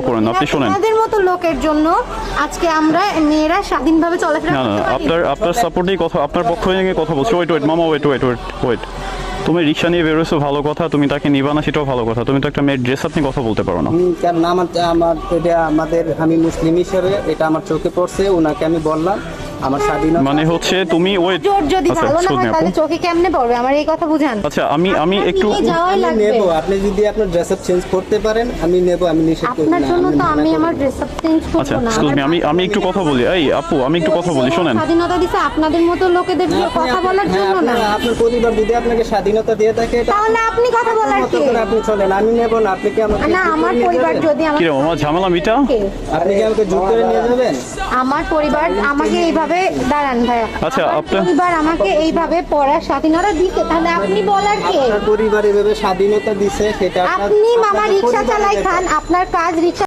করেন আপনি শুনেন। আপনাদের মতো লোকের জন্য আজকে আমরা মেয়েরা স্বাধীনভাবে চলাফেরা না না করতে পারি। আপনার সাপোর্টেই কথা, আপনার পক্ষ থেকে কথা বলছি। ওয়েট মামা, ওয়েট। তুমি রিক্সা নিয়ে বেরোছো ভালো কথা, তুমি তাকে নিবা না সেটাও ভালো কথা। তুমি তো একটা মেয়ের ড্রেস আপ নিয়ে কথা বলতে পারো না। কারণ আমার এটা আমি মুসলিম হিসেবে এটা আমার চোখে পড়ছে, ওনাকে আমি বললাম আমার স্বাধীনতা মানে হচ্ছে তুমি ওয়েট। জোর যদি আচ্ছা ভালো না excuse me হয় আপু। তাহলে চোখে কেমনে পড়বে, আমার এই কথা বুঝান। আচ্ছা আমি একটু নিয়ে যাওয়াই আমি লাগবে। নেব, আপনি যদি আপনার ড্রেস আপ চেঞ্জ করতে পারেন আমি নেব, আমি নিষেধ করব আপনার না। জন্য তো আমি মানা আমার করব ড্রেস আপ চেঞ্জ আচ্ছা করব না। এক্সকিউজ মি, আমি একটু কথা বলি। এই আপু আমি একটু কথা বলি, শোনেন। স্বাধীনতা দিছে আপনাদের মতো লোকেদের না। কথা বলার হ্যাঁ, জন্য না। আপনার পরিবার যদি আপনাকে স্বাধীনতা দিয়ে থাকে তাহলে আপনি কথা বলার মতো কে? করে আপনি চলেন, আমি নেব না। আপনি কি আমাকে না, জোর আমার করে নিয়ে পরিবার যাবেন? যদি কি রে মামা, ঝামেলা মিটা। আপনি কি আমাকে জোর করে নিয়ে যাবেন? আমার পরিবার আমাকে এইভাবে দাঁড়ান ভাইয়া, আচ্ছা, আমার আপনার- পরিবার আমাকে এইভাবে পড়ার স্বাধীনতা দিতে, তাহলে আপনি বলার কে? আপনার পরিবার এভাবে স্বাধীনতা দিছে সেটা আপনার- আপনি মামা আপনাদের রিক্সা পরিবারের চালাই ব্যাপার। খান, আপনার কাজ রিক্সা